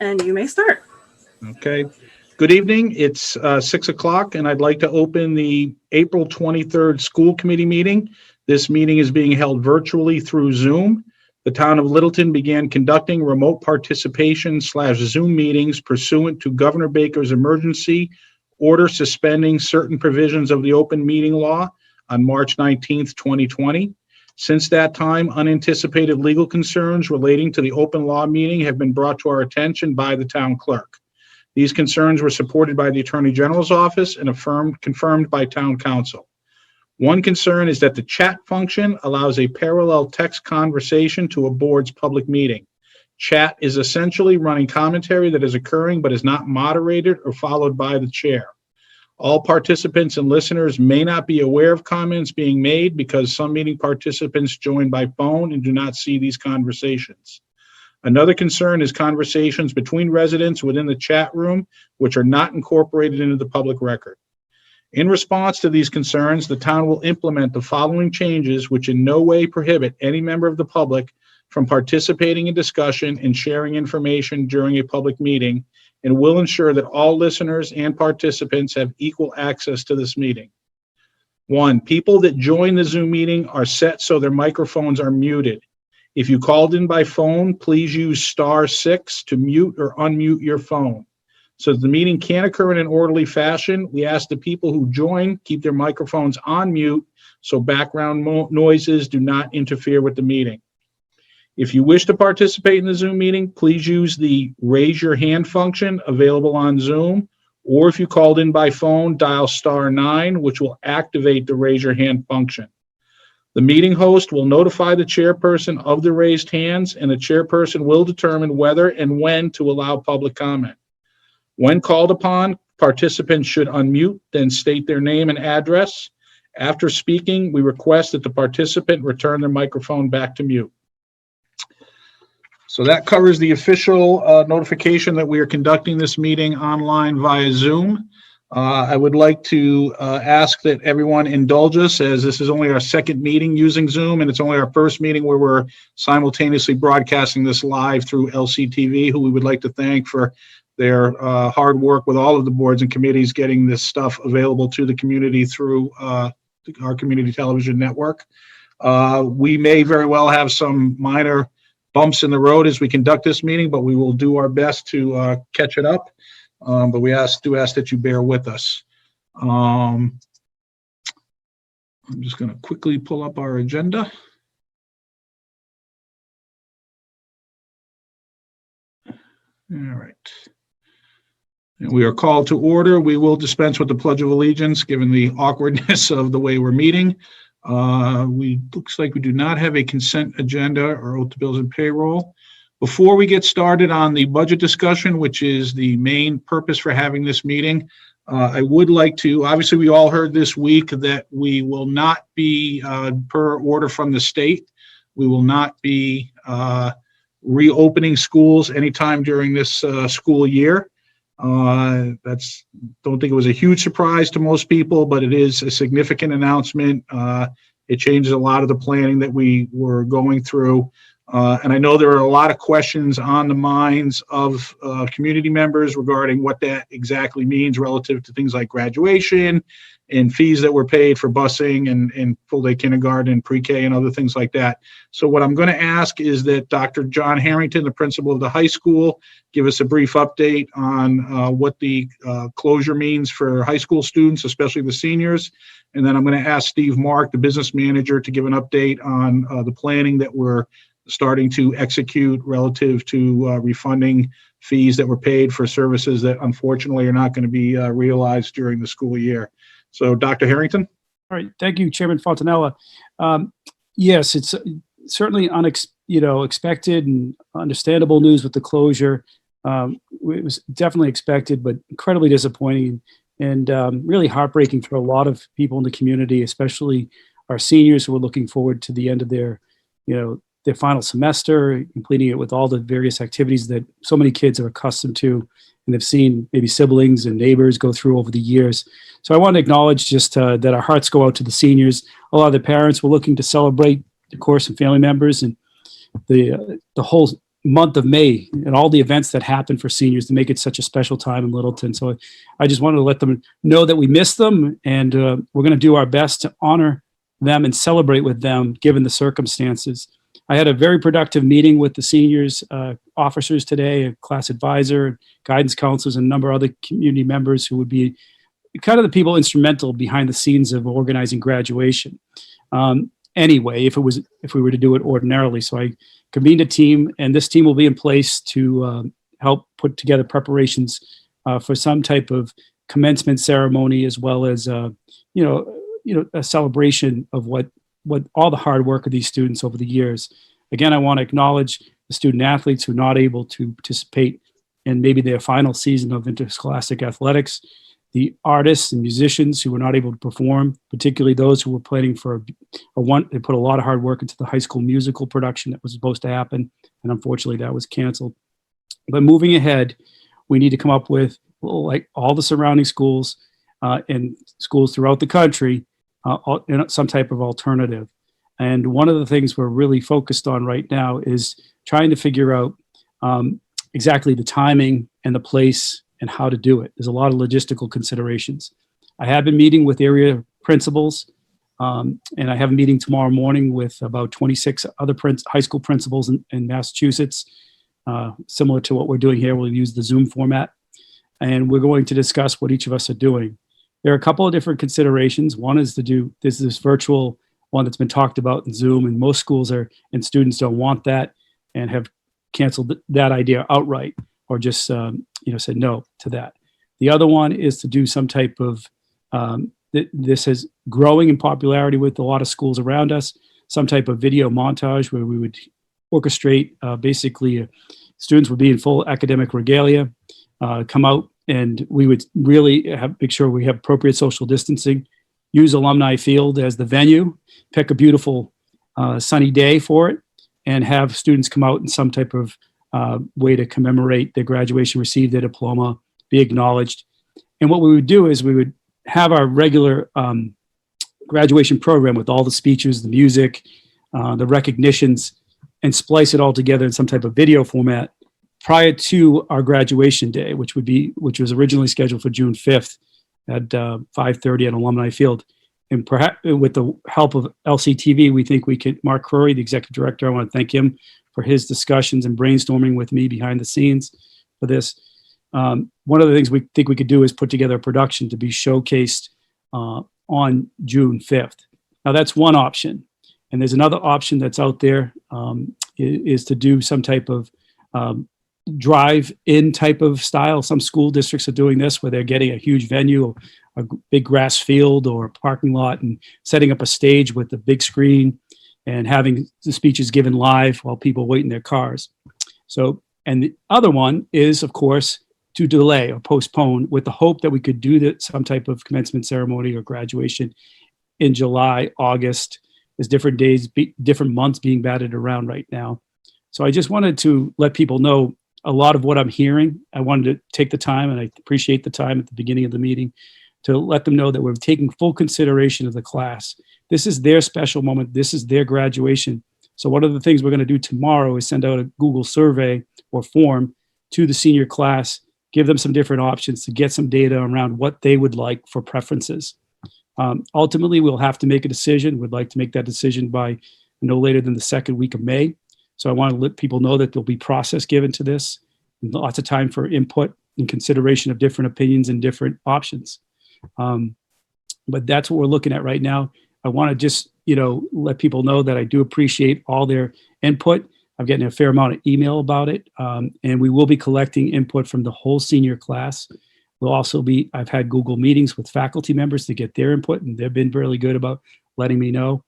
and you may start. Okay. Good evening. It's 6 o'clock, and I'd like to open the April 23rd school committee meeting. This meeting is being held virtually through Zoom. The town of Littleton began conducting remote participation / Zoom meetings pursuant to Governor Baker's emergency order suspending certain provisions of the open meeting law on March 19th, 2020. Since that time, unanticipated legal concerns relating to the open law meeting have been brought to our attention by the town clerk. These concerns were supported by the Attorney General's office and confirmed by town council. One concern is that the chat function allows a parallel text conversation to a board's public meeting. Chat is essentially running commentary that is occurring but is not moderated or followed by the chair. All participants and listeners may not be aware of comments being made because some meeting participants join by phone and do not see these conversations. Another concern is conversations between residents within the chat room, which are not incorporated into the public record. In response to these concerns, the town will implement the following changes, which in no way prohibit any member of the public from participating in discussion and sharing information during a public meeting, and will ensure that all listeners and participants have equal access to this meeting. 1, people that join the Zoom meeting are set so their microphones are muted. If you called in by phone, please use *6 to mute or unmute your phone. So the meeting can occur in an orderly fashion, we ask the people who join keep their microphones on mute so background noises do not interfere with the meeting. If you wish to participate in the Zoom meeting, please use the raise your hand function available on Zoom, or if you called in by phone, dial *9, which will activate the raise your hand function. The meeting host will notify the chairperson of the raised hands, and the chairperson will determine whether and when to allow public comment. When called upon, participants should unmute, then state their name and address. After speaking, we request that the participant return their microphone back to mute. So that covers the official notification that we are conducting this meeting online via Zoom. I would like to ask that everyone indulge us, as this is only our second meeting using Zoom, and it's only our first meeting where we're simultaneously broadcasting this live through LCTV, who we would like to thank for their hard work with all of the boards and committees getting this stuff available to the community through our community television network. We may very well have some minor bumps in the road as we conduct this meeting, but we will do our best to catch it up. But we do ask that you bear with us. I'm just going to quickly pull up our agenda. All right. And we are called to order. We will dispense with the Pledge of Allegiance, given the awkwardness of the way we're meeting. Looks like we do not have a consent agenda or oath to bills and payroll. Before we get started on the budget discussion, which is the main purpose for having this meeting, I would like to, obviously we all heard this week that we will not be, per order from the state, we will not be reopening schools anytime during this school year. Don't think it was a huge surprise to most people, but it is a significant announcement. It changes a lot of the planning that we were going through. And I know there are a lot of questions on the minds of community members regarding what that exactly means relative to things like graduation and fees that were paid for busing and full-day kindergarten and pre-K and other things like that. So what I'm going to ask is that Dr. John Harrington, the principal of the high school, give us a brief update on what the closure means for high school students, especially the seniors. And then I'm going to ask Steve Mark, the business manager, to give an update on the planning that we're starting to execute relative to refunding fees that were paid for services that unfortunately are not going to be realized during the school year. So, Dr. Harrington. All right. Thank you, Chairman Fontanella. Yes, it's certainly expected and understandable news with the closure. It was definitely expected, but incredibly disappointing and really heartbreaking for a lot of people in the community, especially our seniors who are looking forward to the end of their final semester, completing it with all the various activities that so many kids are accustomed to and have seen maybe siblings and neighbors go through over the years. So I want to acknowledge just that our hearts go out to the seniors. A lot of the parents were looking to celebrate, of course, and family members, and the whole month of May and all the events that happen for seniors to make it such a special time in Littleton. So I just wanted to let them know that we miss them, and we're going to do our best to honor them and celebrate with them given the circumstances. I had a very productive meeting with the seniors officers today, a class advisor, guidance counselors, and a number of other community members who would be kind of the people instrumental behind the scenes of organizing graduation. Anyway, if we were to do it ordinarily. So I convened a team, and this team will be in place to help put together preparations for some type of commencement ceremony, as well as a celebration of what all the hard work of these students over the years. Again, I want to acknowledge the student athletes who are not able to participate in maybe their final season of interscholastic athletics, the artists and musicians who were not able to perform, particularly those who were planning for they put a lot of hard work into the High School Musical production that was supposed to happen, and unfortunately that was canceled. But moving ahead, we need to come up with, like all the surrounding schools and schools throughout the country, some type of alternative. And one of the things we're really focused on right now is trying to figure out exactly the timing and the place and how to do it. There's a lot of logistical considerations. I have been meeting with area principals, and I have a meeting tomorrow morning with about 26 other high school principals in Massachusetts, similar to what we're doing here. We'll use the Zoom format, and we're going to discuss what each of us are doing. There are a couple of different considerations. One is there's this virtual one that's been talked about in Zoom, and most schools and students don't want that and have canceled that idea outright, or just said no to that. The other one is to do some type of, this is growing in popularity with a lot of schools around us, some type of video montage where we would orchestrate, basically students would be in full academic regalia, come out, and we would really make sure we have appropriate social distancing, use Alumni Field as the venue, pick a beautiful sunny day for it, and have students come out in some type of way to commemorate their graduation, receive their diploma, be acknowledged. And what we would do is we would have our regular graduation program with all the speeches, the music, the recognitions, and splice it all together in some type of video format prior to our graduation day, which was originally scheduled for June 5th at 5:30 at Alumni Field. And perhaps with the help of LCTV, we think we could, Mark Curry, the executive director, I want to thank him for his discussions and brainstorming with me behind the scenes for this. One of the things we think we could do is put together a production to be showcased on June 5th. Now that's one option. And there's another option that's out there, is to do some type of drive-in type of style. Some school districts are doing this where they're getting a huge venue, a big grass field or a parking lot, and setting up a stage with a big screen and having the speeches given live while people wait in their cars. So, and the other one is, of course, to delay or postpone with the hope that we could do some type of commencement ceremony or graduation in July, August. There's different days, different months being batted around right now. So I just wanted to let people know a lot of what I'm hearing. I wanted to take the time, and I appreciate the time at the beginning of the meeting, to let them know that we're taking full consideration of the class. This is their special moment. This is their graduation. So one of the things we're going to do tomorrow is send out a Google survey or form to the senior class, give them some different options to get some data around what they would like for preferences. Ultimately, we'll have to make a decision. We'd like to make that decision by no later than the second week of May. So I want to let people know that there'll be process given to this, and lots of time for input and consideration of different opinions and different options. But that's what we're looking at right now. I want to just, let people know that I do appreciate all their input. I'm getting a fair amount of email about it. And we will be collecting input from the whole senior class. I've had Google meetings with faculty members to get their input, and they've been really good about letting me know.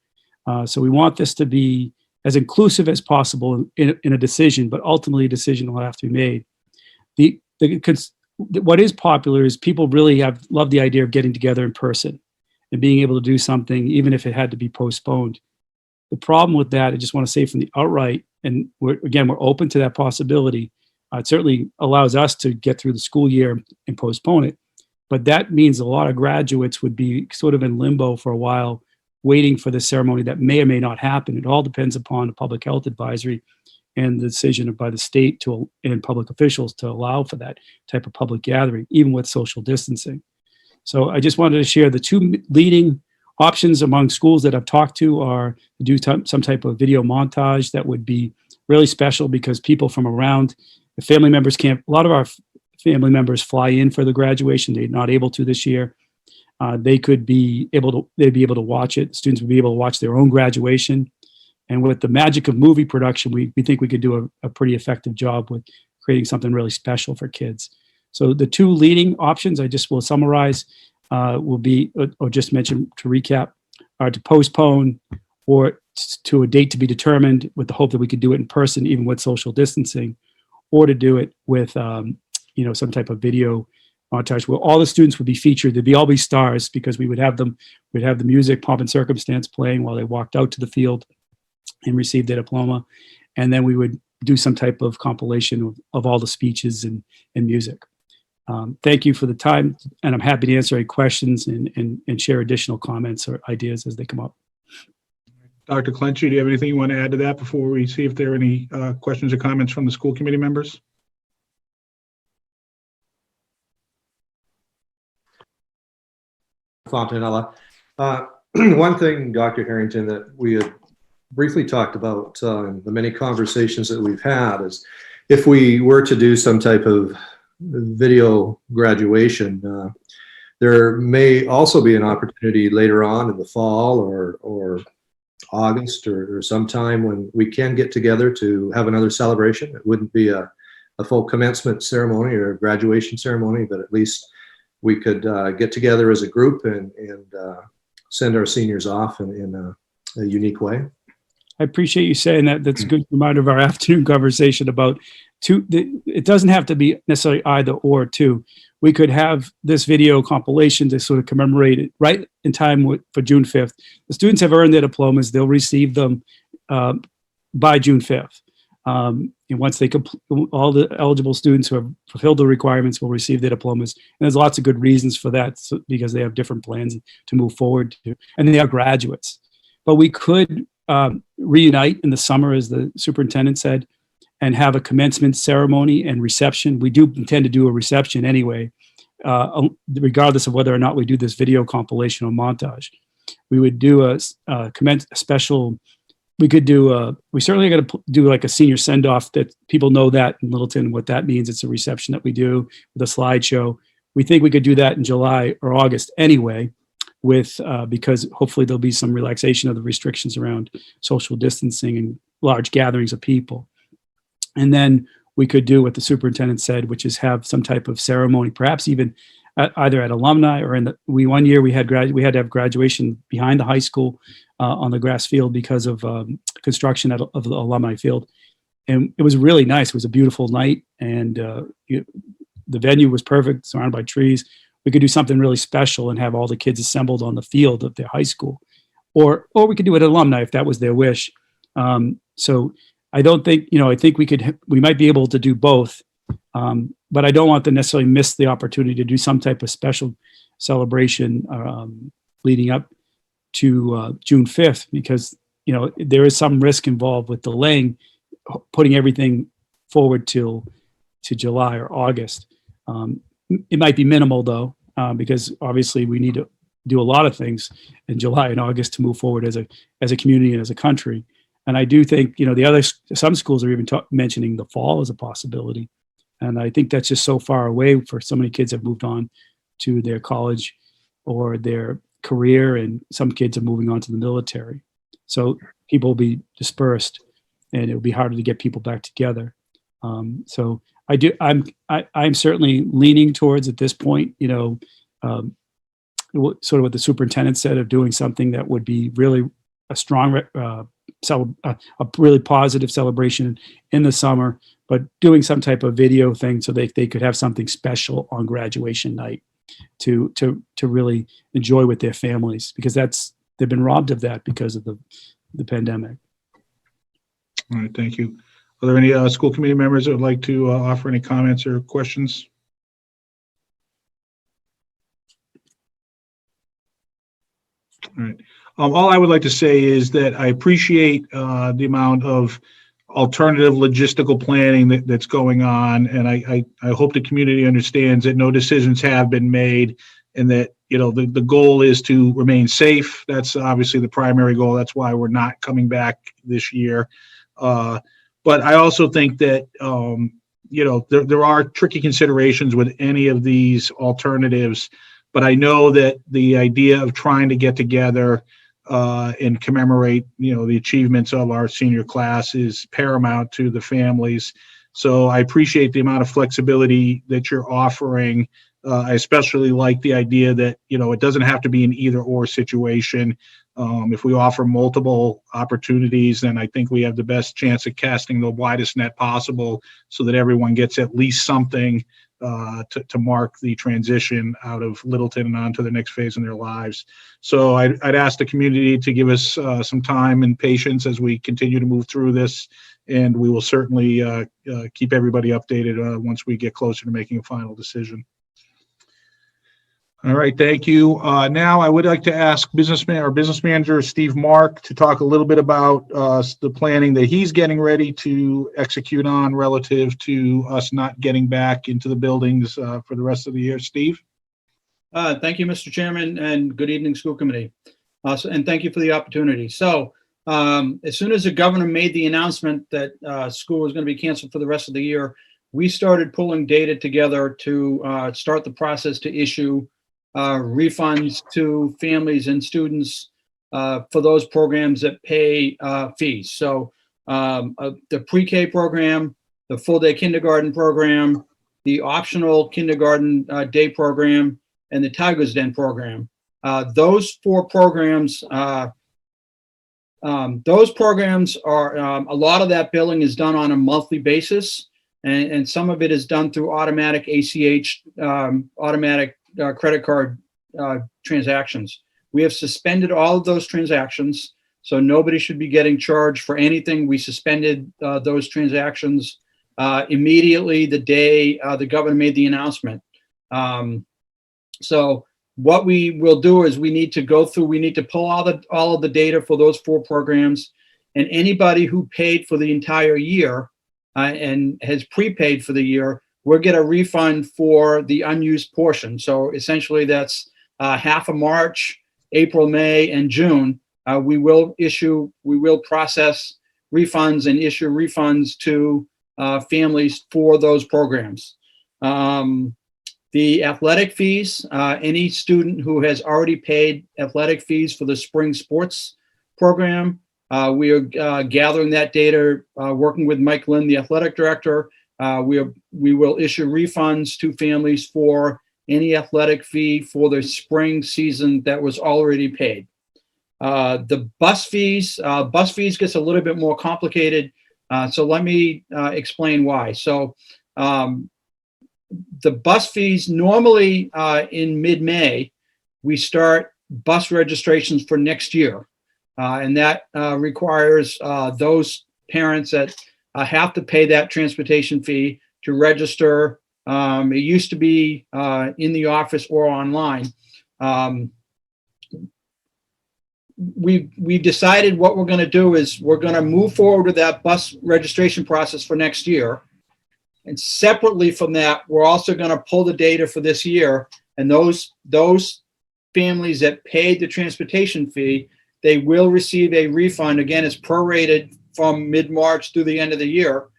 So we want this to be as inclusive as possible in a decision, but ultimately a decision will have to be made. What is popular is people really love the idea of getting together in person and being able to do something, even if it had to be postponed. The problem with that, I just want to say from the outright, and we're open to that possibility. It certainly allows us to get through the school year and postpone it. But that means a lot of graduates would be sort of in limbo for a while, waiting for the ceremony that may or may not happen. It all depends upon the public health advisory and the decision by the state and public officials to allow for that type of public gathering, even with social distancing. So I just wanted to share the two leading options among schools that I've talked to are to do some type of video montage that would be really special because people from around, the family members can't, a lot of our family members fly in for the graduation. They're not able to this year. They'd be able to watch it. Students would be able to watch their own graduation. And with the magic of movie production, we think we could do a pretty effective job with creating something really special for kids. So the two leading options, I just will summarize, will be, or just mention to recap, are to postpone or to a date to be determined with the hope that we could do it in person, even with social distancing, or to do it with, some type of video montage where all the students would be featured. They'd all be stars because we'd have the music, pomp and circumstance playing while they walked out to the field and received their diploma. And then we would do some type of compilation of all the speeches and music. Thank you for the time, and I'm happy to answer any questions and share additional comments or ideas as they come up. Dr. Clenchey, do you have anything you want to add to that before we see if there are any questions or comments from the school committee members? Fontanella. One thing, Dr. Harrington, that we had briefly talked about in the many conversations that we've had is if we were to do some type of video graduation, there may also be an opportunity later on in the fall or August or sometime when we can get together to have another celebration. It wouldn't be a full commencement ceremony or a graduation ceremony, but at least we could get together as a group and send our seniors off in a unique way. I appreciate you saying that. That's a good reminder of our afternoon conversation about it doesn't have to be necessarily either or two. We could have this video compilation to sort of commemorate it right in time for June 5th. The students have earned their diplomas. They'll receive them by June 5th. And once they all the eligible students who have fulfilled the requirements will receive their diplomas. And there's lots of good reasons for that because they have different plans to move forward to, and they are graduates. But we could reunite in the summer, as the superintendent said, and have a commencement ceremony and reception. We do intend to do a reception anyway, regardless of whether or not we do this video compilation or montage. We would do a special. We could do we certainly got to do like a senior send-off that people know that in Littleton what that means. It's a reception that we do with a slideshow. We think we could do that in July or August anyway, with because hopefully there'll be some relaxation of the restrictions around social distancing and large gatherings of people. And then we could do what the superintendent said, which is have some type of ceremony, perhaps even either at alumni or one year we had to have graduation behind the high school on the grass field because of construction of the alumni field. And it was really nice. It was a beautiful night, and the venue was perfect, surrounded by trees. We could do something really special and have all the kids assembled on the field of their high school, or we could do it at alumni if that was their wish. So I don't think, I think we might be able to do both, but I don't want to necessarily miss the opportunity to do some type of special celebration leading up to June 5th, because, there is some risk involved with delaying, putting everything forward to July or August. It might be minimal though, because obviously we need to do a lot of things in July and August to move forward as a community and as a country. And I do think, some schools are even mentioning the fall as a possibility. And I think that's just so far away for so many kids have moved on to their college or their career, and some kids are moving on to the military. So people will be dispersed, and it will be harder to get people back together. So I'm certainly leaning towards at this point, sort of what the superintendent said of doing something that would be really a strong, a really positive celebration in the summer, but doing some type of video thing so they could have something special on graduation night to really enjoy with their families, because they've been robbed of that because of the pandemic. All right, thank you. Are there any school committee members that would like to offer any comments or questions? All right. All I would like to say is that I appreciate the amount of alternative logistical planning that's going on. And I hope the community understands that no decisions have been made, and that, the goal is to remain safe. That's obviously the primary goal. That's why we're not coming back this year. But I also think that, there are tricky considerations with any of these alternatives. But I know that the idea of trying to get together and commemorate, the achievements of our senior class is paramount to the families. So I appreciate the amount of flexibility that you're offering. I especially like the idea that, it doesn't have to be an either or situation. If we offer multiple opportunities, then I think we have the best chance of casting the widest net possible so that everyone gets at least something to mark the transition out of Littleton and on to the next phase in their lives. So I'd ask the community to give us some time and patience as we continue to move through this, and we will certainly keep everybody updated once we get closer to making a final decision. All right, thank you. Now I would like to ask business manager Steve Mark to talk a little bit about the planning that he's getting ready to execute on relative to us not getting back into the buildings for the rest of the year. Steve? Thank you, Mr. Chairman, and good evening, school committee. And thank you for the opportunity. So as soon as the governor made the announcement that school was going to be canceled for the rest of the year, we started pulling data together to start the process to issue refunds to families and students for those programs that pay fees. So the pre-K program, the full-day kindergarten program, the optional kindergarten day program, and the Tiger's Den program. Those four programs, are a lot of that billing is done on a monthly basis, and some of it is done through automatic ACH, automatic credit card transactions. We have suspended all of those transactions, so nobody should be getting charged for anything. We suspended those transactions immediately the day the governor made the announcement. So what we will do is we need to pull all of the data for those four programs, and anybody who paid for the entire year and has prepaid for the year we'll get a refund for the unused portion. So essentially that's half of March, April, May, and June. We will process refunds and issue refunds to families for those programs. The athletic fees, any student who has already paid athletic fees for the spring sports program, we are gathering that data, working with Mike Lynn, the athletic director. We will issue refunds to families for any athletic fee for the spring season that was already paid. The bus fees gets a little bit more complicated. So let me explain why. So the bus fees normally in mid-May, we start bus registrations for next year. And that requires those parents that have to pay that transportation fee to register. It used to be in the office or online. We decided what we're going to do is we're going to move forward with that bus registration process for next year. And separately from that, we're also going to pull the data for this year. And those families that paid the transportation fee, they will receive a refund. Again, it's prorated from mid-March through the end of the year.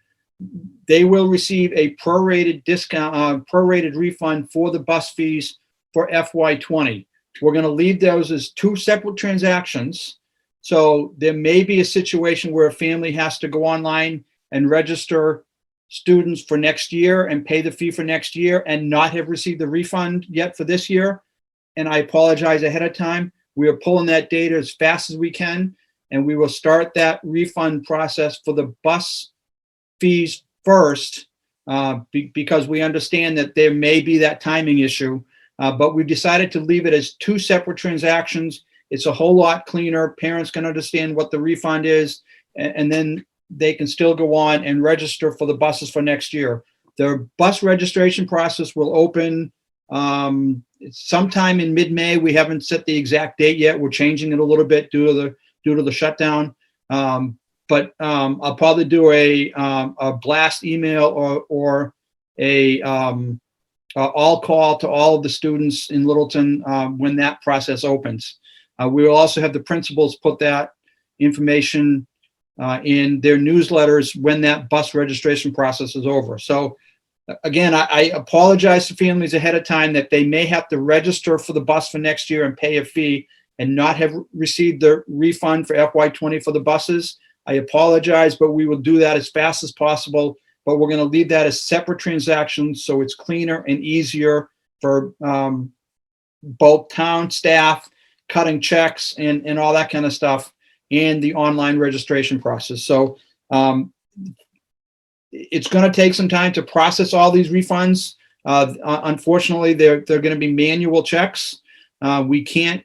They will receive a prorated discount, prorated refund for the bus fees for FY20. We're going to leave those as two separate transactions. So there may be a situation where a family has to go online and register students for next year and pay the fee for next year and not have received the refund yet for this year. And I apologize ahead of time. We are pulling that data as fast as we can, and we will start that refund process for the bus fees first, because we understand that there may be that timing issue, but we decided to leave it as two separate transactions. It's a whole lot cleaner. Parents can understand what the refund is, and then they can still go on and register for the buses for next year. The bus registration process will open sometime in mid-May. We haven't set the exact date yet. We're changing it a little bit due to the shutdown. I'll probably do a blast email or a all call to all of the students in Littleton when that process opens. We will also have the principals put that information in their newsletters when that bus registration process is over. So again, I apologize to families ahead of time that they may have to register for the bus for next year and pay a fee and not have received the refund for FY20 for the buses. I apologize, but we will do that as fast as possible. But we're going to leave that as separate transactions so it's cleaner and easier for both town staff, cutting checks and all that kind of stuff, and the online registration process. So it's going to take some time to process all these refunds. Unfortunately, they're going to be manual checks. We cannot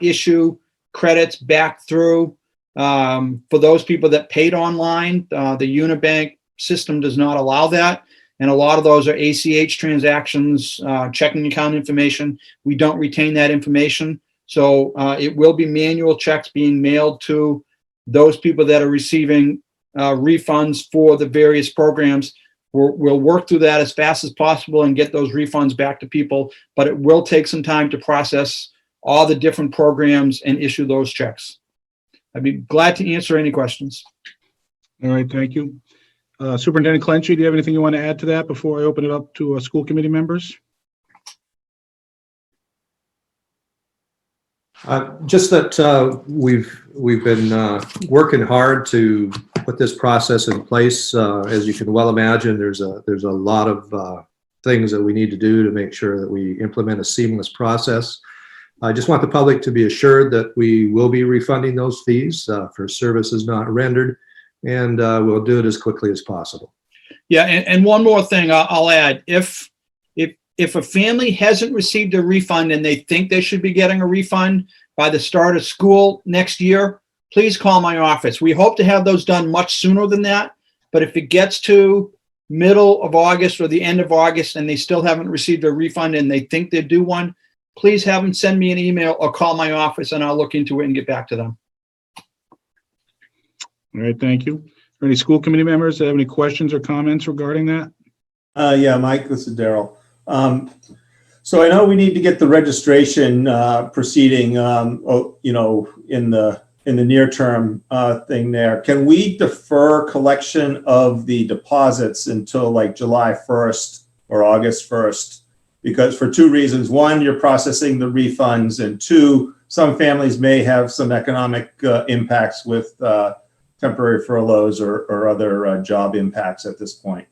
issue credits back through for those people that paid online. The Unibank system does not allow that. And a lot of those are ACH transactions, checking account information. We don't retain that information. So it will be manual checks being mailed to those people that are receiving refunds for the various programs. We'll work through that as fast as possible and get those refunds back to people, but it will take some time to process all the different programs and issue those checks. I'd be glad to answer any questions. All right, thank you. Superintendent Clenchey, do you have anything you want to add to that before I open it up to school committee members? Just that we've been working hard to put this process in place. As you can well imagine, there's a lot of things that we need to do to make sure that we implement a seamless process. I just want the public to be assured that we will be refunding those fees for services not rendered, and we'll do it as quickly as possible. Yeah, and one more thing I'll add. If a family hasn't received a refund and they think they should be getting a refund by the start of school next year, please call my office. We hope to have those done much sooner than that. But if it gets to middle of August or the end of August and they still haven't received a refund and they think they're due one, please have them send me an email or call my office and I'll look into it and get back to them. All right, thank you. Are any school committee members that have any questions or comments regarding that? Yeah, Mike, this is Daryl. So I know we need to get the registration proceeding, in the near term thing there. Can we defer collection of the deposits until like July 1st or August 1st? Because for two reasons: one, you're processing the refunds, and two, some families may have some economic impacts with temporary furloughs or other job impacts at this point.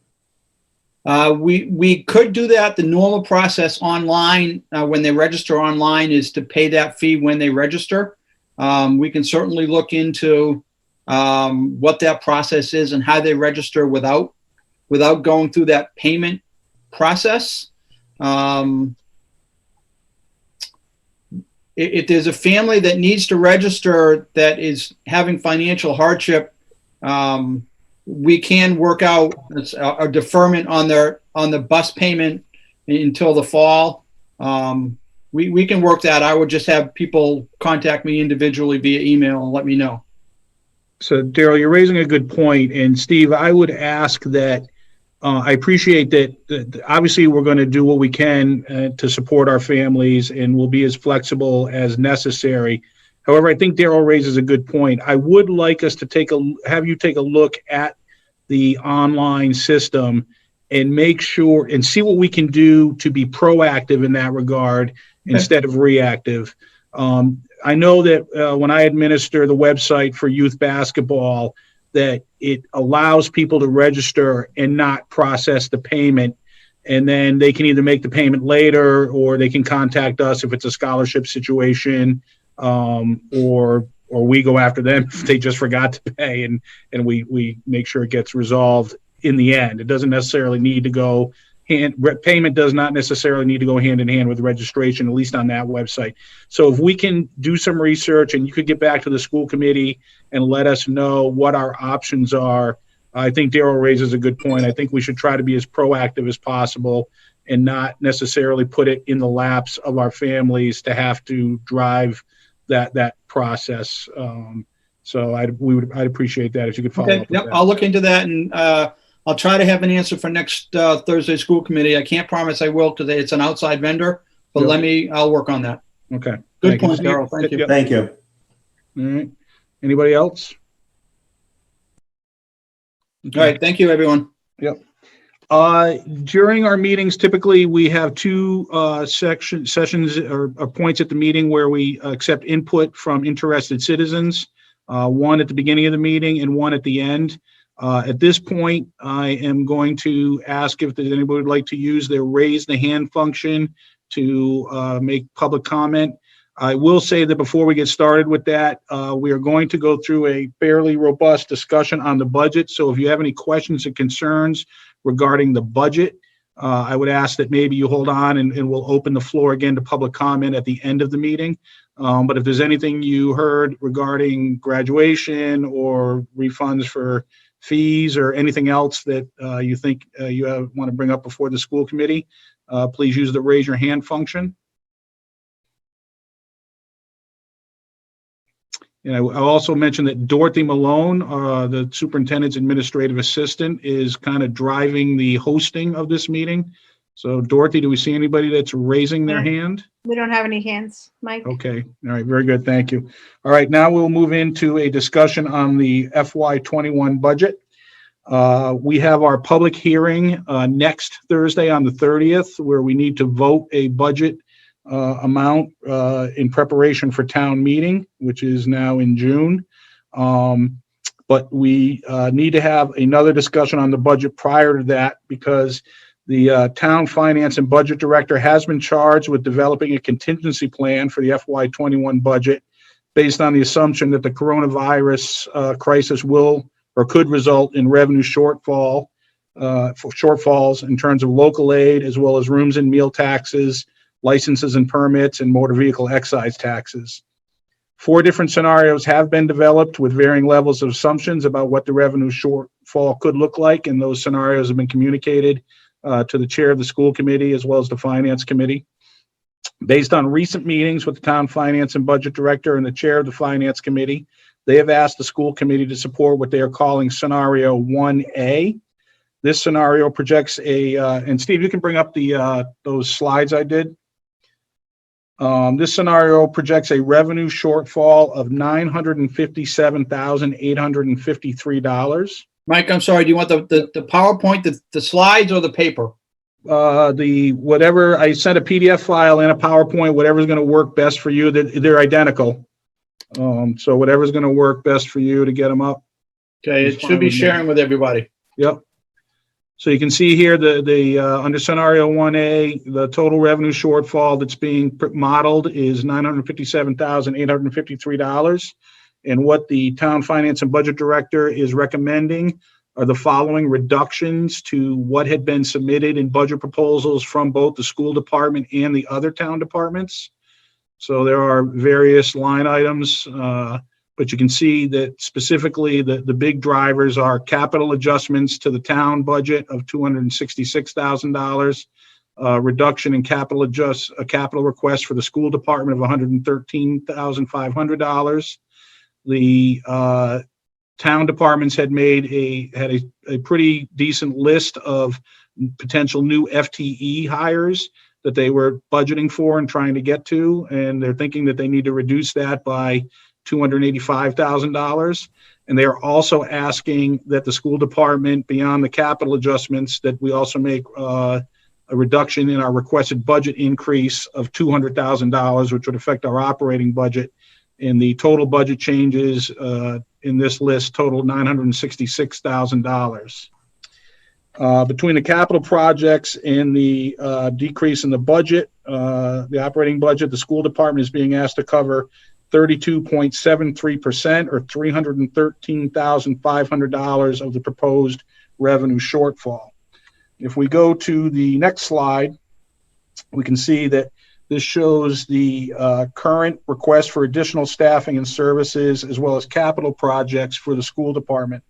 We could do that. The normal process online when they register online is to pay that fee when they register. We can certainly look into what that process is and how they register without going through that payment process. If there's a family that needs to register that is having financial hardship, we can work out a deferment on the bus payment until the fall. We can work that. I would just have people contact me individually via email and let me know. So Daryl, you're raising a good point. And Steve, I would ask that I appreciate that obviously we're going to do what we can to support our families, and we'll be as flexible as necessary. However, I think Daryl raises a good point. I would like us to have you take a look at the online system and make sure and see what we can do to be proactive in that regard instead of reactive. I know that when I administer the website for youth basketball, that it allows people to register and not process the payment. And then they can either make the payment later, or they can contact us if it's a scholarship situation, or we go after them if they just forgot to pay, and we make sure it gets resolved in the end. It doesn't necessarily need to go payment does not necessarily need to go hand in hand with registration, at least on that website. So if we can do some research and you could get back to the school committee and let us know what our options are, I think Daryl raises a good point. I think we should try to be as proactive as possible and not necessarily put it in the laps of our families to have to drive that process. So I'd appreciate that if you could follow Okay, up with yep, that. I'll look into that, and I'll try to have an answer for next Thursday school committee. I can't promise I will because it's an outside vendor, but Yep. I'll work on that. Okay. Good Thank you. point, Darrell. Thank you. Yep. Thank you. All right. Anybody else? All right, thank you, everyone. During our meetings, typically we have two sessions or points at the meeting where we accept input from interested citizens. One at the beginning of the meeting and one at the end. At this point, I am going to ask if there's anybody who'd like to use their raise the hand function to make public comment. I will say that before we get started with that, we are going to go through a fairly robust discussion on the budget. So if you have any questions or concerns regarding the budget, I would ask that maybe you hold on and we'll open the floor again to public comment at the end of the meeting. But if there's anything you heard regarding graduation or refunds for fees or anything else that you think you want to bring up before the school committee, please use the raise your hand function. And I'll also mention that Dorothy Malone, the superintendent's administrative assistant, is kind of driving the hosting of this meeting. So Dorothy, do we see anybody that's raising their hand? We don't have any hands, Mike. Okay, all right, very good, thank you. All right, now we'll move into a discussion on the FY21 budget. We have our public hearing next Thursday on the 30th, where we need to vote a budget amount in preparation for town meeting, which is now in June. But we need to have another discussion on the budget prior to that, because the town finance and budget director has been charged with developing a contingency plan for the FY21 budget based on the assumption that the coronavirus crisis will or could result in revenue shortfalls in terms of local aid, as well as rooms and meal taxes, licenses and permits, and motor vehicle excise taxes. 4 different scenarios have been developed with varying levels of assumptions about what the revenue shortfall could look like, and those scenarios have been communicated to the chair of the school committee as well as the finance committee. Based on recent meetings with the town finance and budget director and the chair of the finance committee, they have asked the school committee to support what they are calling scenario 1A. This scenario projects and Steve, you can bring up those slides I did. This scenario projects a revenue shortfall of $957,853. Mike, I'm sorry, do you want the PowerPoint, the slides, or the paper? Whatever, I sent a PDF file and a PowerPoint, whatever's going to work best for you. They're identical. So whatever's going to work best for you to get them up. Okay, it should be sharing with everybody. Yep. So you can see here the under scenario 1A, the total revenue shortfall that's being modeled is $957,853. And what the town finance and budget director is recommending are the following reductions to what had been submitted in budget proposals from both the school department and the other town departments. So there are various line items, but you can see that specifically the big drivers are capital adjustments to the town budget of $266,000, reduction in capital request for the school department of $113,500. The town departments had a pretty decent list of potential new FTE hires that they were budgeting for and trying to get to, and they're thinking that they need to reduce that by $285,000. And they are also asking that the school department, beyond the capital adjustments, that we also make a reduction in our requested budget increase of $200,000, which would affect our operating budget. And the total budget changes in this list total $966,000. Between the capital projects and the decrease in the budget, the operating budget, the school department is being asked to cover 32.73% or $313,500 of the proposed revenue shortfall. If we go to the next slide, we can see that this shows the current request for additional staffing and services as well as capital projects for the school department.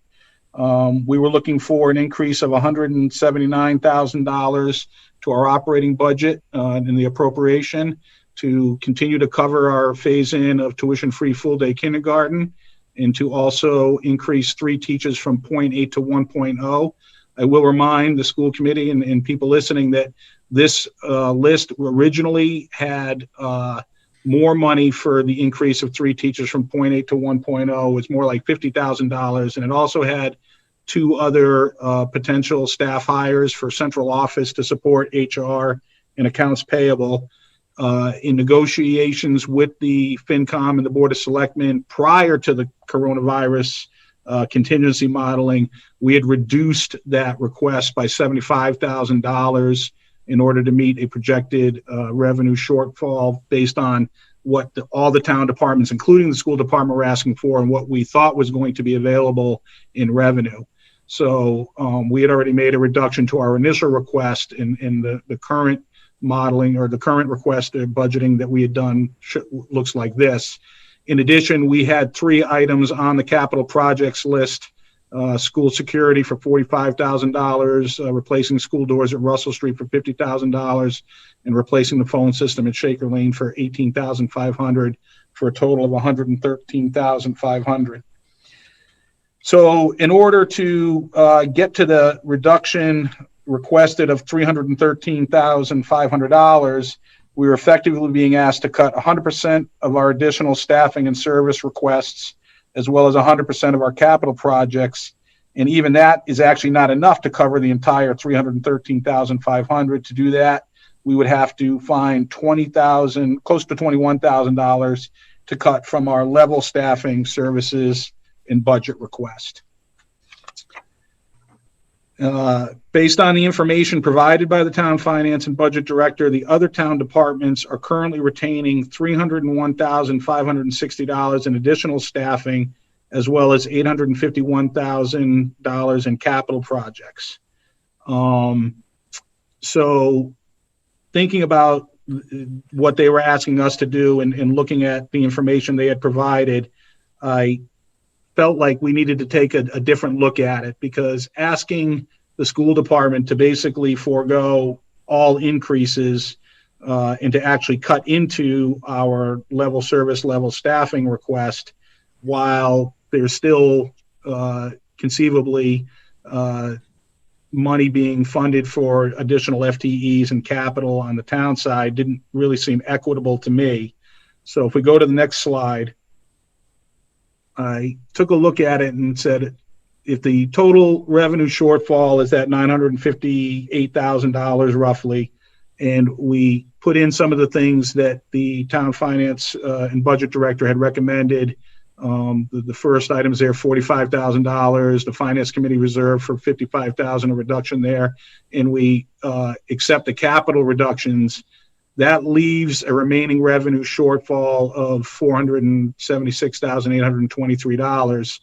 We were looking for an increase of $179,000 to our operating budget in the appropriation to continue to cover our phase-in of tuition-free full-day kindergarten, and to also increase 3 teachers from 0.8 to 1.0. I will remind the school committee and people listening that this list originally had more money for the increase of 3 teachers from 0.8 to 1.0. It was more like $50,000. And it also had 2 other potential staff hires for central office to support HR and accounts payable. In negotiations with the FinCom and the Board of Selectmen prior to the coronavirus contingency modeling, we had reduced that request by $75,000 in order to meet a projected revenue shortfall based on what all the town departments, including the school department, were asking for and what we thought was going to be available in revenue. So we had already made a reduction to our initial request in the current modeling, or the current request budgeting that we had done looks like this. In addition, we had 3 items on the capital projects list: school security for $45,000, replacing school doors at Russell Street for $50,000, and replacing the phone system at Shaker Lane for $18,500, for a total of $113,500. So in order to get to the reduction requested of $313,500, we were effectively being asked to cut 100% of our additional staffing and service requests, as well as 100% of our capital projects. And even that is actually not enough to cover the entire $313,500. To do that, we would have to find $20,000, close to $21,000 to cut from our level staffing, services, and budget request. Based on the information provided by the town finance and budget director, the other town departments are currently retaining $301,560 in additional staffing, as well as $851,000 in capital projects. So thinking about what they were asking us to do and looking at the information they had provided, I felt like we needed to take a different look at it, because asking the school department to basically forego all increases and to actually cut into our level service, level staffing request, while there's still conceivably money being funded for additional FTEs and capital on the town side, didn't really seem equitable to me. So if we go to the next slide, I took a look at it and said, if the total revenue shortfall is at $958,000 roughly, and we put in some of the things that the town finance and budget director had recommended, the first items there, $45,000, the finance committee reserve for $55,000, a reduction there, and we accept the capital reductions, that leaves a remaining revenue shortfall of $476,823.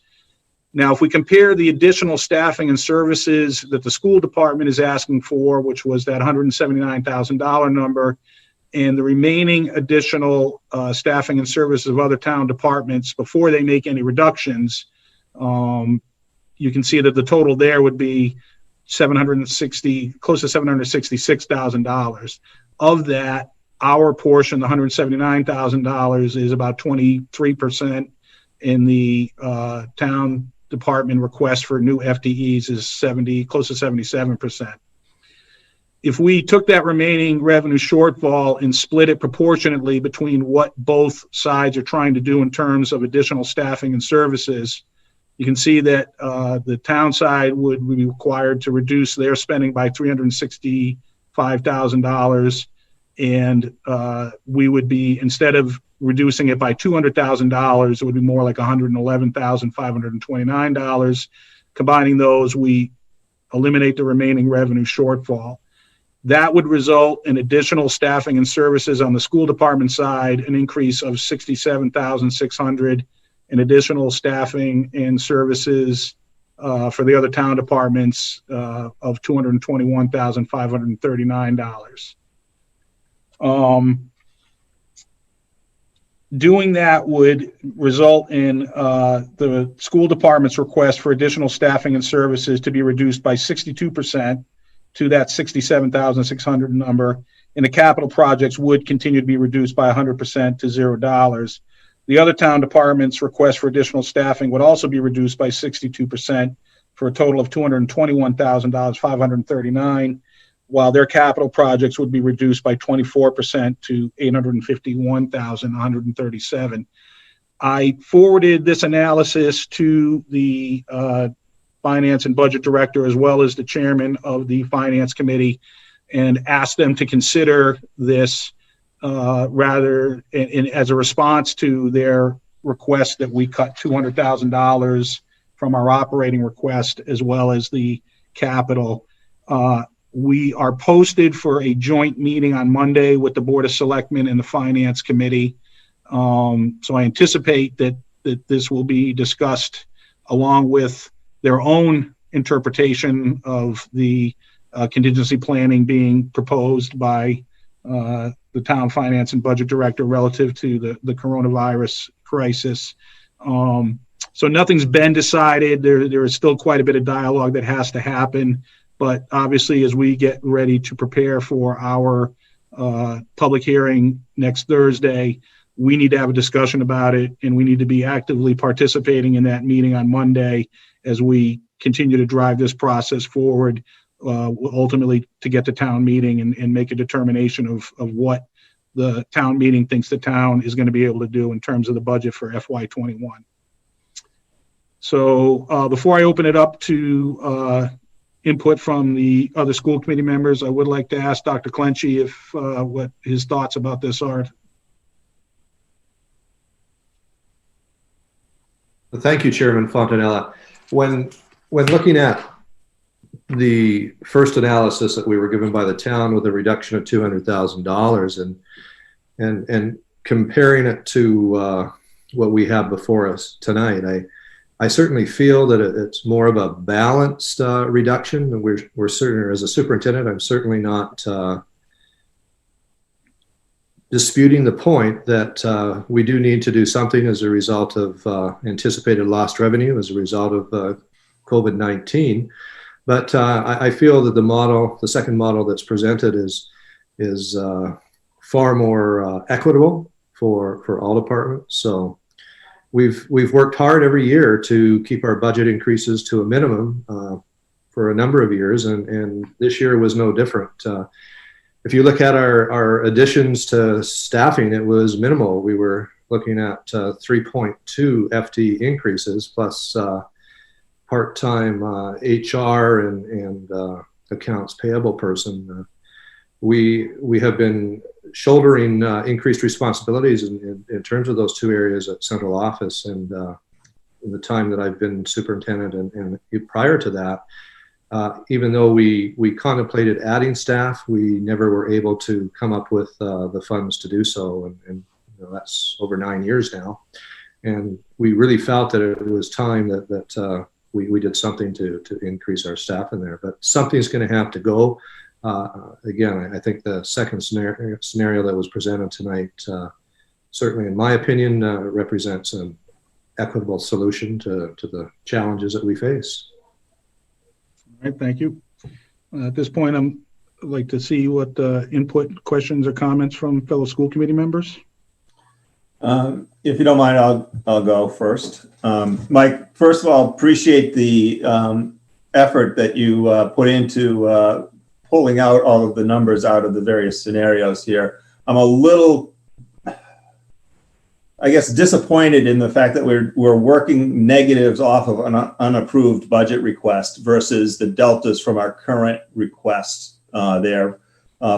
Now, if we compare the additional staffing and services that the school department is asking for, which was that $179,000 number, and the remaining additional staffing and services of other town departments before they make any reductions, you can see that the total there would be close to $766,000. Of that, our portion, the $179,000, is about 23%, and the town department request for new FTEs is close to 77%. If we took that remaining revenue shortfall and split it proportionately between what both sides are trying to do in terms of additional staffing and services, you can see that the town side would be required to reduce their spending by $365,000, and we would be, instead of reducing it by $200,000, it would be more like $111,529. Combining those, we eliminate the remaining revenue shortfall. That would result in additional staffing and services on the school department side, an increase of $67,600, and additional staffing and services for the other town departments of $221,539. Doing that would result in the school department's request for additional staffing and services to be reduced by 62% to that $67,600 number, and the capital projects would continue to be reduced by 100% to $0. The other town departments' request for additional staffing would also be reduced by 62% for a total of $221,539, while their capital projects would be reduced by 24% to $851,137. I forwarded this analysis to the finance and budget director, as well as the chairman of the finance committee, and asked them to consider this rather as a response to their request that we cut $200,000 from our operating request as well as the capital. We are posted for a joint meeting on Monday with the Board of Selectmen and the Finance Committee. So I anticipate that this will be discussed along with their own interpretation of the contingency planning being proposed by the town finance and budget director relative to the coronavirus crisis. So nothing's been decided. There is still quite a bit of dialogue that has to happen. But obviously, as we get ready to prepare for our public hearing next Thursday, we need to have a discussion about it, and we need to be actively participating in that meeting on Monday as we continue to drive this process forward, ultimately to get to town meeting and make a determination of what the town meeting thinks the town is going to be able to do in terms of the budget for FY21. So before I open it up to input from the other school committee members, I would like to ask Dr. Clenchey if what his thoughts about this are. Thank you, Chairman Fontanella. When looking at the first analysis that we were given by the town with a reduction of $200,000 and comparing it to what we have before us tonight, I certainly feel that it's more of a balanced reduction. And we're certainly, as a superintendent, I'm certainly not disputing the point that we do need to do something as a result of anticipated lost revenue as a result of COVID-19. But I feel that the second model that's presented is far more equitable for all departments. So we've worked hard every year to keep our budget increases to a minimum for a number of years, and this year was no different. If you look at our additions to staffing, it was minimal. We were looking at 3.2 FTE increases plus part-time HR and accounts payable person. We have been shouldering increased responsibilities in terms of those two areas at central office, and in the time that I've been superintendent and prior to that, even though we contemplated adding staff, we never were able to come up with the funds to do so, and that's over 9 years now. And we really felt that it was time that we did something to increase our staff in there. But something's going to have to go. Again, I think the second scenario that was presented tonight, certainly in my opinion, represents an equitable solution to the challenges that we face. All right, thank you. At this point, I'd like to see what input, questions, or comments from fellow school committee members. If you don't mind, I'll go first. Mike, first of all, appreciate the effort that you put into pulling out all of the numbers out of the various scenarios here. I'm a little, I guess, disappointed in the fact that we're working negatives off of an unapproved budget request versus the deltas from our current request there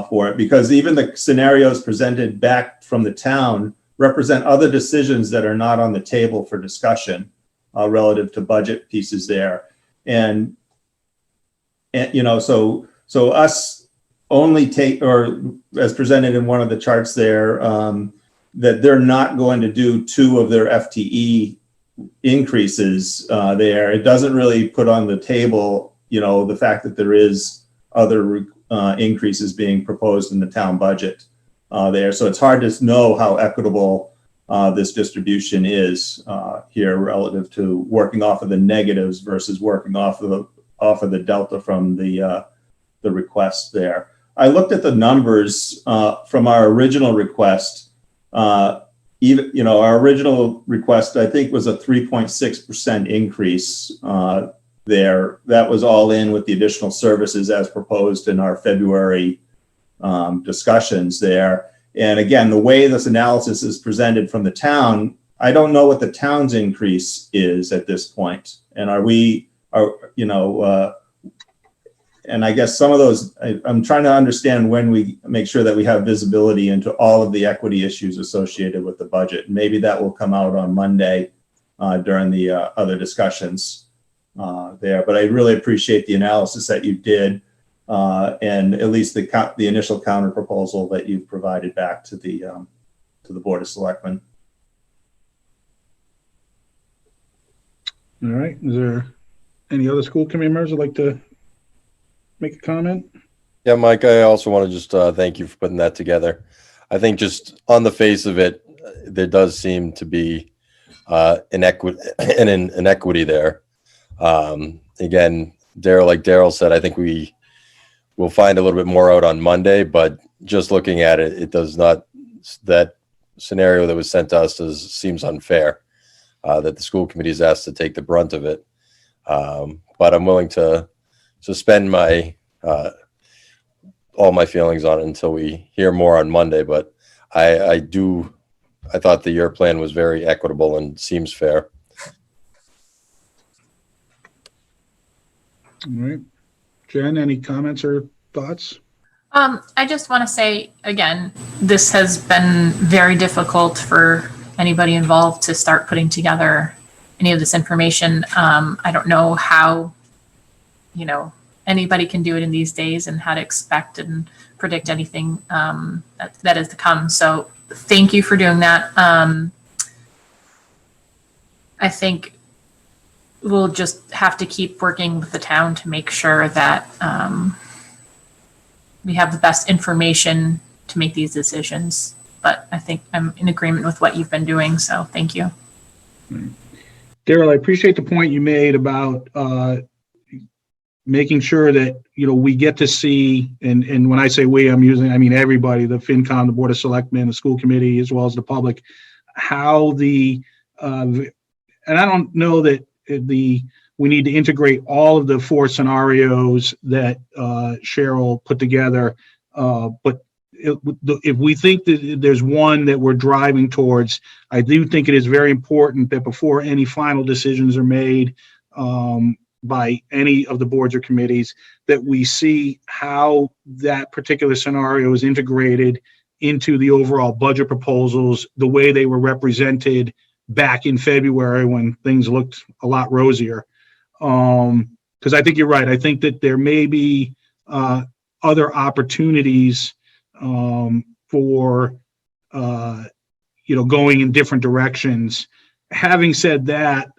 for it, because even the scenarios presented back from the town represent other decisions that are not on the table for discussion relative to budget pieces there. And so us only take, or as presented in one of the charts there, that they're not going to do 2 of their FTE increases there. It doesn't really put on the table, the fact that there is other increases being proposed in the town budget there. So it's hard to know how equitable this distribution is here relative to working off of the negatives versus working off of the delta from the request there. I looked at the numbers from our original request. even, our original request, I think, was a 3.6% increase there. That was all in with the additional services as proposed in our February discussions there. And again, the way this analysis is presented from the town, I don't know what the town's increase is at this point. And and I guess some of those, I'm trying to understand when we make sure that we have visibility into all of the equity issues associated with the budget. Maybe that will come out on Monday during the other discussions there. But I really appreciate the analysis that you did and at least the initial counter proposal that you've provided back to the Board of Selectmen. All right. Is there any other school committee members who'd like to make a comment? Yeah, Mike, I also want to just thank you for putting that together. I think just on the face of it, there does seem to be inequity there. Again, like Daryl said, I think we will find a little bit more out on Monday, but just looking at it, it does not, that scenario that was sent to us seems unfair, that the school committee is asked to take the brunt of it. But I'm willing to suspend my all my feelings on it until we hear more on Monday. But I thought your plan was very equitable and seems fair. All right. Jen, any comments or thoughts? I just want to say, again, this has been very difficult for anybody involved to start putting together any of this information. I don't know how, anybody can do it in these days and how to expect and predict anything that is to come. So thank you for doing that. I think we'll just have to keep working with the town to make sure that we have the best information to make these decisions. But I think I'm in agreement with what you've been doing. So thank you. Daryl, I appreciate the point you made about making sure that, we get to see, and when I say we, I mean everybody, the FinCom, the Board of Selectmen, the school committee, as well as the public, how and I don't know that we need to integrate all of the 4 scenarios that Cheryl put together, but if we think that there's one that we're driving towards, I do think it is very important that before any final decisions are made by any of the boards or committees, that we see how that particular scenario is integrated into the overall budget proposals, the way they were represented back in February when things looked a lot rosier. Because I think you're right. I think that there may be other opportunities for going in different directions. Having said that,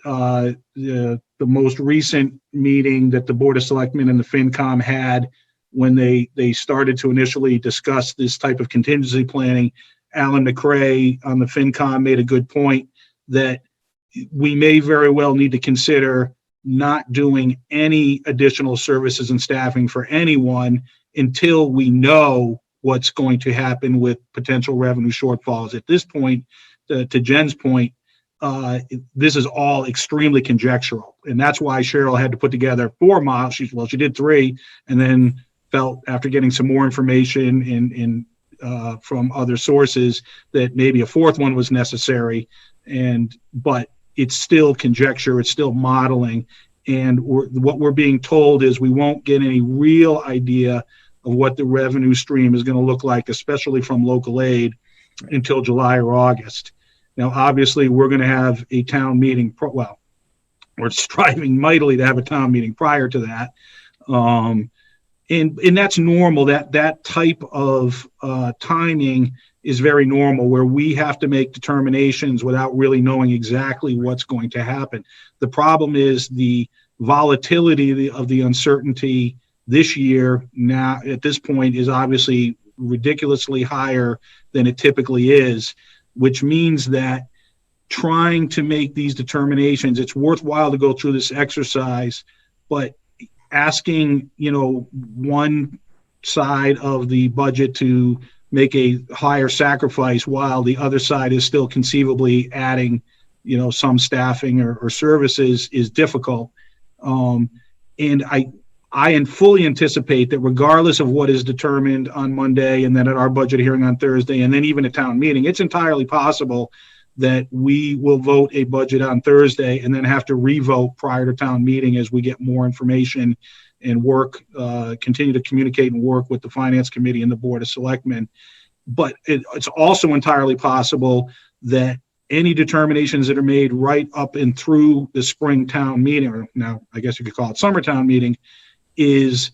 the most recent meeting that the Board of Selectmen and the FinCom had when they started to initially discuss this type of contingency planning, Alan McRae on the FinCom made a good point that we may very well need to consider not doing any additional services and staffing for anyone until we know what's going to happen with potential revenue shortfalls. At this point, to Jen's point, this is all extremely conjectural. And that's why Cheryl had to put together 4 models. She did 3 and then felt after getting some more information from other sources that maybe a 4th one was necessary. But it's still conjecture, it's still modeling. And what we're being told is we won't get any real idea of what the revenue stream is going to look like, especially from local aid, until July or August. Now, obviously, we're going to have a town meeting. We're striving mightily to have a town meeting prior to that. And that's normal. That type of timing is very normal, where we have to make determinations without really knowing exactly what's going to happen. The problem is the volatility of the uncertainty this year now at this point is obviously ridiculously higher than it typically is, which means that trying to make these determinations, it's worthwhile to go through this exercise, but asking, one side of the budget to make a higher sacrifice while the other side is still conceivably adding, some staffing or services is difficult. And I fully anticipate that regardless of what is determined on Monday and then at our budget hearing on Thursday and then even a town meeting, it's entirely possible that we will vote a budget on Thursday and then have to revote prior to town meeting as we get more information and continue to communicate and work with the Finance Committee and the Board of Selectmen. But it's also entirely possible that any determinations that are made right up and through the spring town meeting, or now I guess you could call it summer town meeting, is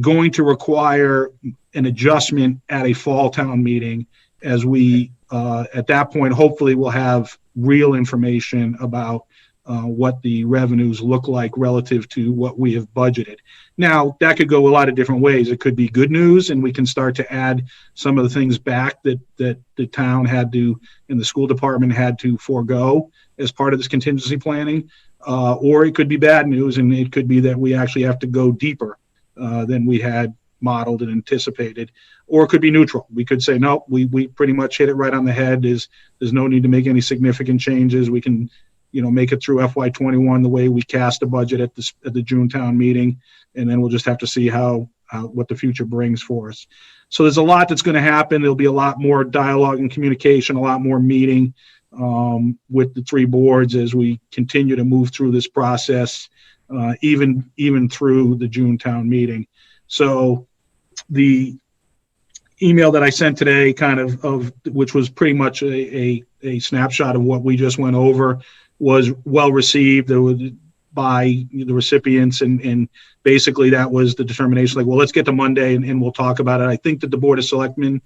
going to require an adjustment at a fall town meeting as we, at that point, hopefully we'll have real information about what the revenues look like relative to what we have budgeted. Now, that could go a lot of different ways. It could be good news, and we can start to add some of the things back that the town had to, and the school department had to forego as part of this contingency planning. Or it could be bad news, and it could be that we actually have to go deeper than we had modeled and anticipated. Or it could be neutral. We could say, no, we pretty much hit it right on the head. There's no need to make any significant changes. We can make it through FY21 the way we cast a budget at the June town meeting, and then we'll just have to see what the future brings for us. So there's a lot that's going to happen. There'll be a lot more dialogue and communication, a lot more meeting with the three boards as we continue to move through this process, even through the June town meeting. So the email that I sent today, which was pretty much a snapshot of what we just went over, was well received by the recipients, and basically that was the determination, like, well, let's get to Monday and we'll talk about it. I think that the Board of Selectmen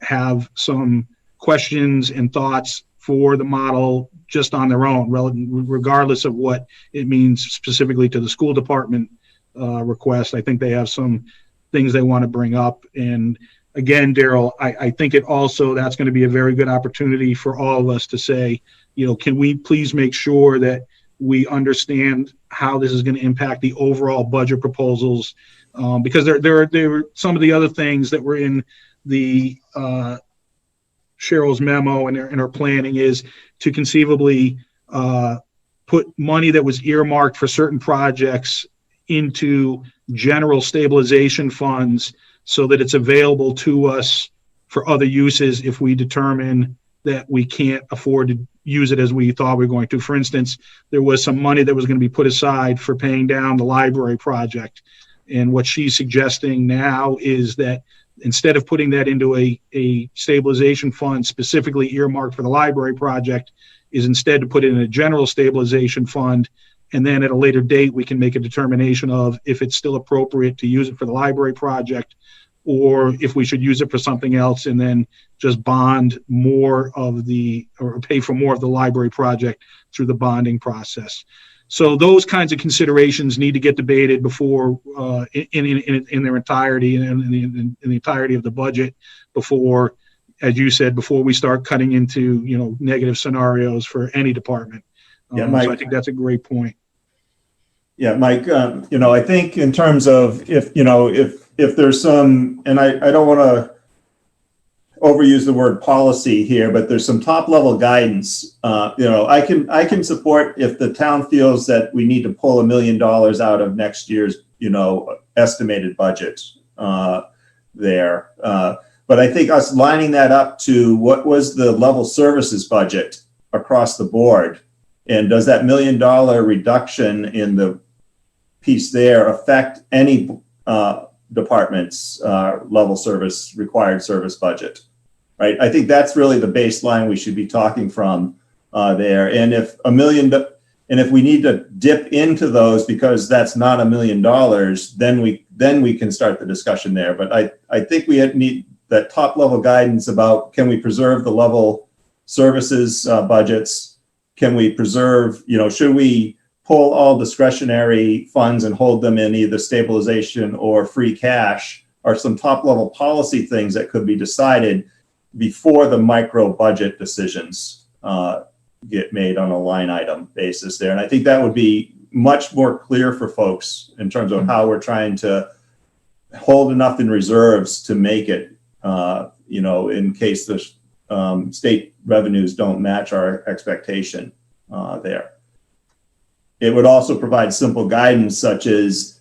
have some questions and thoughts for the model just on their own, regardless of what it means specifically to the school department request. I think they have some things they want to bring up. And again, Daryl, I think that's going to be a very good opportunity for all of us to say, can we please make sure that we understand how this is going to impact the overall budget proposals? Because there are some of the other things that were in the Cheryl's memo and her planning is to conceivably put money that was earmarked for certain projects into general stabilization funds so that it's available to us for other uses if we determine that we can't afford to use it as we thought we were going to. For instance, there was some money that was going to be put aside for paying down the library project. And what she's suggesting now is that instead of putting that into a stabilization fund specifically earmarked for the library project, is instead to put it in a general stabilization fund. And then at a later date, we can make a determination of if it's still appropriate to use it for the library project, or if we should use it for something else and then just bond more of or pay for more of the library project through the bonding process. So those kinds of considerations need to get debated before in their entirety and in the entirety of the budget before, as you said, before we start cutting into, negative scenarios for any department. Yeah, Mike, so I think that's a great point. Yeah, Mike, I think in terms of if there's some, and I don't want to overuse the word policy here, but there's some top level guidance. I can support if the town feels that we need to pull $1 million out of next year's, estimated budget there. But I think us lining that up to what was the level services budget across the board, and does that $1 million reduction in the piece there affect any department's level service required service budget? Right. I think that's really the baseline we should be talking from there. And if if we need to dip into those because that's not $1 million, then we can start the discussion there. But I think we need that top level guidance about, can we preserve the level services budgets? Can we preserve, should we pull all discretionary funds and hold them in either stabilization or free cash, are some top level policy things that could be decided before the micro budget decisions get made on a line item basis there. And I think that would be much more clear for folks in terms of how we're trying to hold enough in reserves to make it in case the state revenues don't match our expectation there. It would also provide simple guidance such as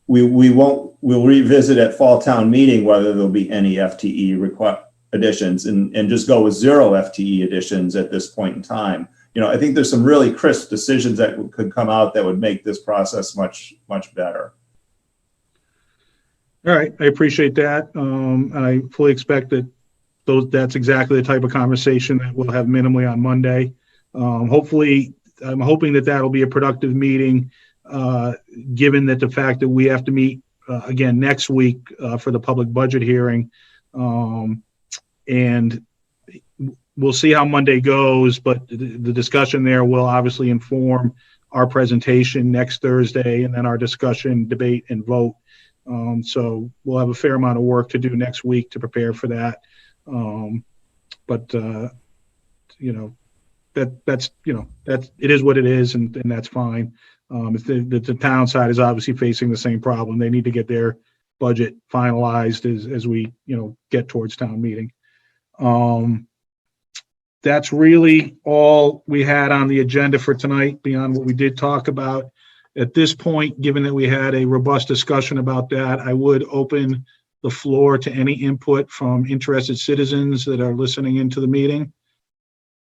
we'll revisit at fall town meeting whether there'll be any FTE additions and just go with 0 FTE additions at this point in time. I think there's some really crisp decisions that could come out that would make this process much, much better. All right, I appreciate that. And I fully expect that that's exactly the type of conversation that we'll have minimally on Monday. Hopefully, I'm hoping that that'll be a productive meeting, given that the fact that we have to meet again next week for the public budget hearing. And we'll see how Monday goes, but the discussion there will obviously inform our presentation next Thursday and then our discussion, debate, and vote. So we'll have a fair amount of work to do next week to prepare for that. That's it is what it is, and that's fine. The town side is obviously facing the same problem. They need to get their budget finalized as we get towards town meeting. That's really all we had on the agenda for tonight beyond what we did talk about. At this point, given that we had a robust discussion about that, I would open the floor to any input from interested citizens that are listening into the meeting.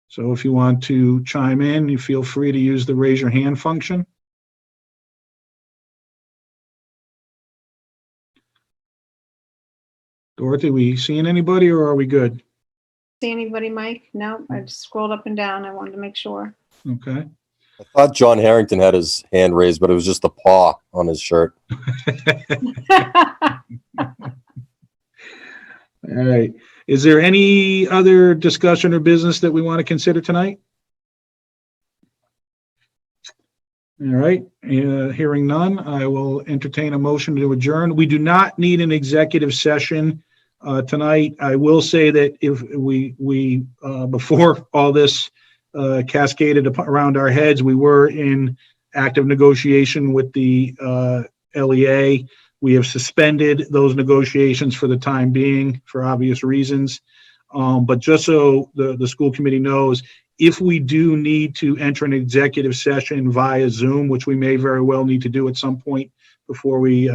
So if you want to chime in, you feel free to use the raise your hand function. Dorothy, we seeing anybody or are we good? See anybody, Mike? No, I just scrolled up and down. I wanted to make sure. Okay. I thought John Harrington had his hand raised, but it was just a paw on his shirt. All right. Is there any other discussion or business that we want to consider tonight? All right. Hearing none, I will entertain a motion to adjourn. We do not need an executive session tonight. I will say that if we before all this cascaded around our heads, we were in active negotiation with the LEA. We have suspended those negotiations for the time being for obvious reasons. But just so the school committee knows, if we do need to enter an executive session via Zoom, which we may very well need to do at some point before we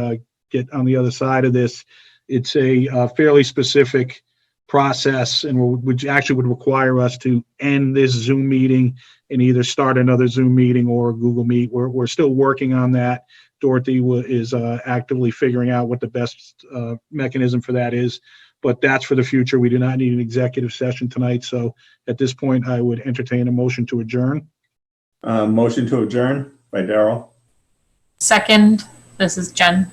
get on the other side of this, it's a fairly specific process, and which actually would require us to end this Zoom meeting and either start another Zoom meeting or Google Meet. We're still working on that. Dorothy is actively figuring out what the best mechanism for that is, but that's for the future. We do not need an executive session tonight. So at this point, I would entertain a motion to adjourn. Motion to adjourn by Daryl. Second, this is Jen.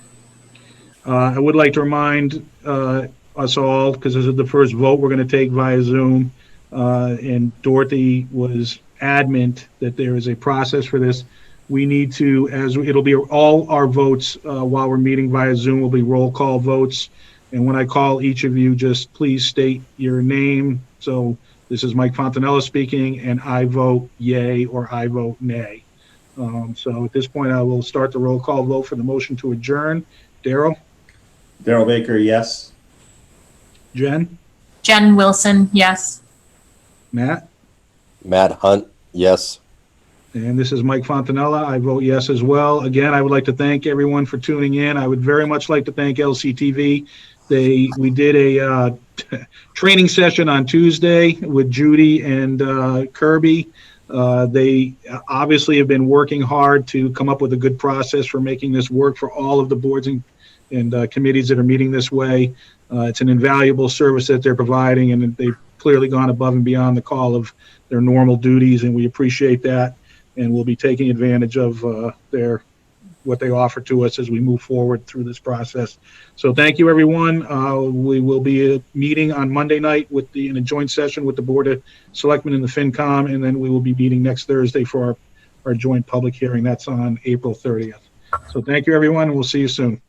I would like to remind us all, because this is the first vote we're going to take via Zoom, and Dorothy was adamant that there is a process for this. We need to, as it'll be all our votes while we're meeting via Zoom will be roll call votes. And when I call each of you, just please state your name. So this is Mike Fontanella speaking, and I vote yay or I vote nay. So at this point, I will start the roll call vote for the motion to adjourn. Daryl? Daryl Baker, yes. Jen? Jen Wilson, yes. Matt? Matt Hunt, yes. And this is Mike Fontanella. I vote yes as well. Again, I would like to thank everyone for tuning in. I would very much like to thank LCTV. We did a training session on Tuesday with Judy and Kirby. They obviously have been working hard to come up with a good process for making this work for all of the boards and committees that are meeting this way. It's an invaluable service that they're providing, and they've clearly gone above and beyond the call of their normal duties, and we appreciate that. And we'll be taking advantage of what they offer to us as we move forward through this process. So thank you, everyone. We will be meeting on Monday night in a joint session with the Board of Selectmen and the FinCom, and then we will be meeting next Thursday for our joint public hearing. That's on April 30th. So thank you, everyone, and we'll see you soon.